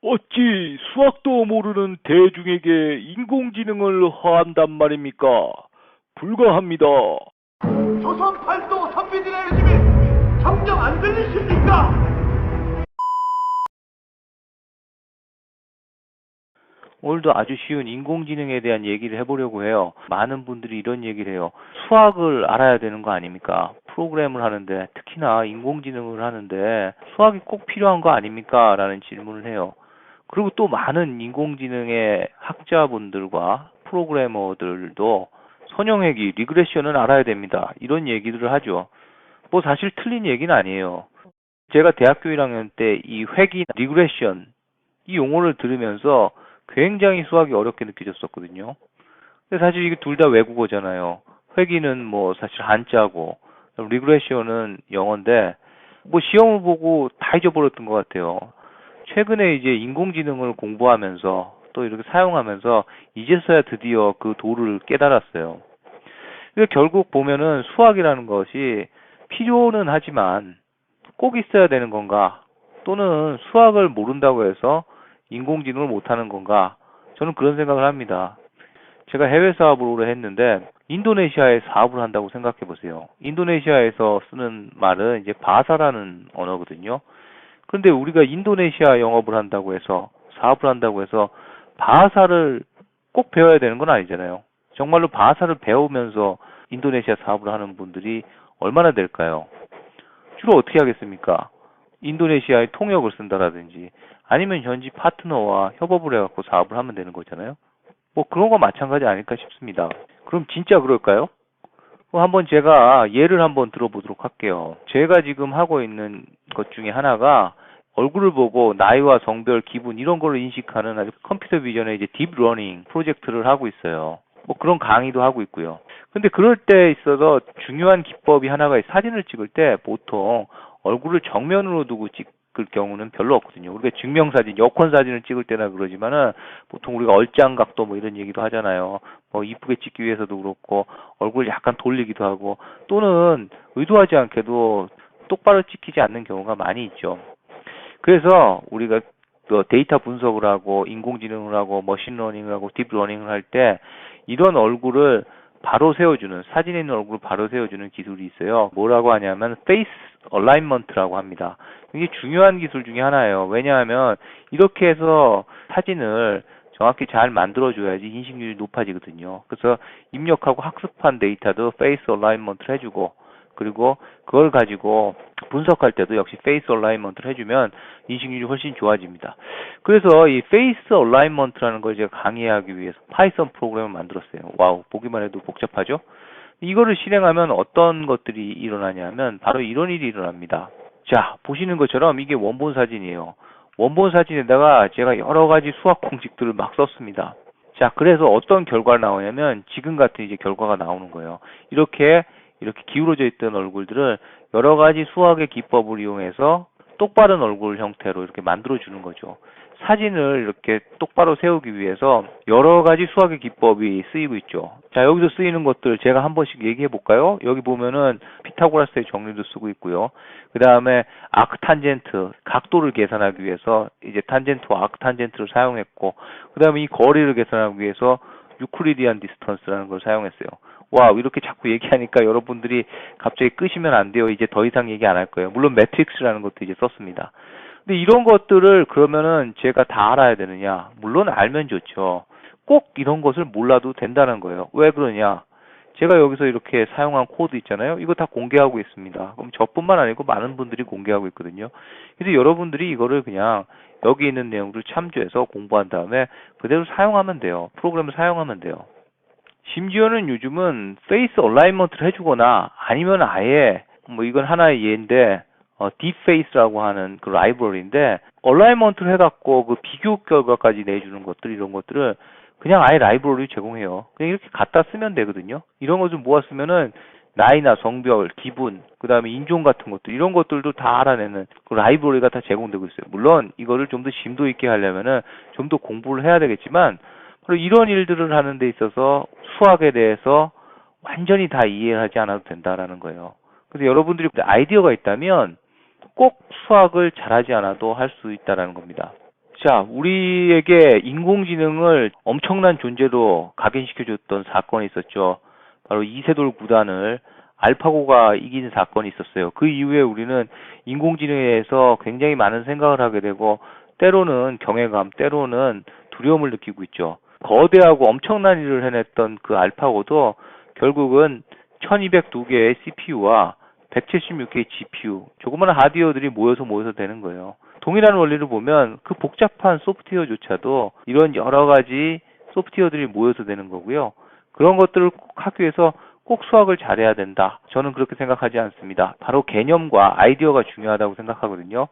어찌 수학도 모르는 대중에게 인공지능을 허한단 말입니까? 불가합니다. 조선 팔도 선비들의 의심이 정녕 안 들리십니까? 오늘도 아주 쉬운 인공지능에 대한 얘기를 해보려고 해요. 많은 분들이 이런 얘기를 해요. 수학을 알아야 되는 거 아닙니까? 프로그램을 하는데, 특히나 인공지능을 하는데 수학이 꼭 필요한 거 아닙니까? 라는 질문을 해요. 그리고 또 많은 인공지능의 학자분들과 프로그래머들도 선형회귀, 리그레션은 알아야 됩니다. 이런 얘기들을 하죠. 뭐 사실 틀린 얘기는 아니에요. 제가 대학교 1학년 때 이 회귀, 리그레션 이 용어를 들으면서 굉장히 수학이 어렵게 느껴졌었거든요. 근데 사실 이게 둘 다 외국어잖아요. 회귀는 뭐 사실 한자고, 리그레션은 영어인데, 뭐 시험을 보고 다 잊어버렸던 것 같아요. 최근에 이제 인공지능을 공부하면서 또 이렇게 사용하면서 이제서야 드디어 그 도를 깨달았어요. 그러니까 결국 보면은 수학이라는 것이 필요는 하지만 꼭 있어야 되는 건가? 또는 수학을 모른다고 해서 인공지능을 못하는 건가? 저는 그런 생각을 합니다. 제가 해외 사업을 오래 했는데 인도네시아에 사업을 한다고 생각해 보세요. 인도네시아에서 쓰는 말은 이제 바사라는 언어거든요. 그런데 우리가 인도네시아 영업을 한다고 해서 사업을 한다고 해서 바사를 꼭 배워야 되는 건 아니잖아요. 정말로 바사를 배우면서 인도네시아 사업을 하는 분들이 얼마나 될까요? 주로 어떻게 하겠습니까? 인도네시아의 통역을 쓴다라든지 아니면 현지 파트너와 협업을 해갖고 사업을 하면 되는 거잖아요. 뭐 그런 거 마찬가지 아닐까 싶습니다. 그럼 진짜 그럴까요? 한번 제가 예를 한번 들어보도록 할게요. 제가 지금 하고 있는 것 중에 하나가 얼굴을 보고 나이와 성별, 기분 이런 걸 인식하는 아주 컴퓨터 비전의 이제 딥러닝 프로젝트를 하고 있어요. 뭐 그런 강의도 하고 있고요. 근데 그럴 때 있어서 중요한 기법이 하나가 사진을 찍을 때 보통 얼굴을 정면으로 두고 찍을 경우는 별로 없거든요. 우리가 증명사진, 여권사진을 찍을 때나 그러지만은 보통 우리가 얼짱각도 뭐 이런 얘기도 하잖아요. 뭐 이쁘게 찍기 위해서도 그렇고 얼굴을 약간 돌리기도 하고 또는 의도하지 않게도 똑바로 찍히지 않는 경우가 많이 있죠. 그래서 우리가 데이터 분석을 하고 인공지능을 하고 머신러닝을 하고 딥러닝을 할 때 이런 얼굴을 바로 세워주는 사진에 있는 얼굴을 바로 세워주는 기술이 있어요. 뭐라고 하냐면 페이스 얼라인먼트라고 합니다. 이게 중요한 기술 중에 하나예요. 왜냐하면 이렇게 해서 사진을 정확히 잘 만들어줘야지 인식률이 높아지거든요. 그래서 입력하고 학습한 데이터도 페이스 얼라인먼트를 해주고 그리고 그걸 가지고 분석할 때도 역시 페이스 얼라인먼트를 해주면 인식률이 훨씬 좋아집니다. 그래서 이 페이스 얼라인먼트라는 걸 제가 강의하기 위해서 파이썬 프로그램을 만들었어요. 와우, 보기만 해도 복잡하죠? 이거를 실행하면 어떤 것들이 일어나냐면 바로 이런 일이 일어납니다. 자, 보시는 것처럼 이게 원본 사진이에요. 원본 사진에다가 제가 여러 가지 수학 공식들을 막 썼습니다. 자, 그래서 어떤 결과가 나오냐면 지금 같은 이제 결과가 나오는 거예요. 이렇게 기울어져 있던 얼굴들을 여러 가지 수학의 기법을 이용해서 똑바른 얼굴 형태로 이렇게 만들어주는 거죠. 사진을 이렇게 똑바로 세우기 위해서 여러 가지 수학의 기법이 쓰이고 있죠. 자, 여기서 쓰이는 것들 제가 한 번씩 얘기해 볼까요? 여기 보면은 피타고라스의 정리도 쓰고 있고요. 그 다음에 아크탄젠트, 각도를 계산하기 위해서 이제 탄젠트와 아크탄젠트를 사용했고, 그 다음에 이 거리를 계산하기 위해서 유클리디안 디스턴스라는 걸 사용했어요. 와, 이렇게 자꾸 얘기하니까 여러분들이 갑자기 끄시면 안 돼요. 이제 더 이상 얘기 안 할 거예요. 물론 매트릭스라는 것도 이제 썼습니다. 근데 이런 것들을 그러면은 제가 다 알아야 되느냐? 물론 알면 좋죠. 꼭 이런 것을 몰라도 된다는 거예요. 왜 그러냐? 제가 여기서 이렇게 사용한 코드 있잖아요. 이거 다 공개하고 있습니다. 그럼 저뿐만 아니고 많은 분들이 공개하고 있거든요. 그래서 여러분들이 이거를 그냥 여기 있는 내용들을 참조해서 공부한 다음에 그대로 사용하면 돼요. 프로그램을 사용하면 돼요. 심지어는 요즘은 페이스 얼라인먼트를 해주거나 아니면 아예 뭐 이건 하나의 예인데 딥페이스라고 하는 그 라이브러리인데 얼라인먼트를 해갖고 그 비교 결과까지 내주는 것들 이런 것들을 그냥 아예 라이브러리 제공해요. 그냥 이렇게 갖다 쓰면 되거든요. 이런 것을 모았으면은 나이나 성별, 기분, 그 다음에 인종 같은 것들 이런 것들도 다 알아내는 그 라이브러리가 다 제공되고 있어요. 물론 이거를 좀 더 심도 있게 하려면은 좀 더 공부를 해야 되겠지만 바로 이런 일들을 하는 데 있어서 수학에 대해서 완전히 다 이해하지 않아도 된다라는 거예요. 그래서 여러분들이 아이디어가 있다면 꼭 수학을 잘하지 않아도 할 수 있다라는 겁니다. 자, 우리에게 인공지능을 엄청난 존재로 각인시켜줬던 사건이 있었죠. 바로 이세돌 구단을 알파고가 이긴 사건이 있었어요. 그 이후에 우리는 인공지능에 대해서 굉장히 많은 생각을 하게 되고 때로는 경외감, 때로는 두려움을 느끼고 있죠. 거대하고 엄청난 일을 해냈던 그 알파고도 결국은 1202개의 CPU와 176개의 GPU, 조그마한 하드웨어들이 모여서 되는 거예요. 동일한 원리를 보면 그 복잡한 소프트웨어조차도 이런 여러 가지 소프트웨어들이 모여서 되는 거고요. 그런 것들을 꼭 학교에서 꼭 수학을 잘해야 된다. 저는 그렇게 생각하지 않습니다. 바로 개념과 아이디어가 중요하다고 생각하거든요.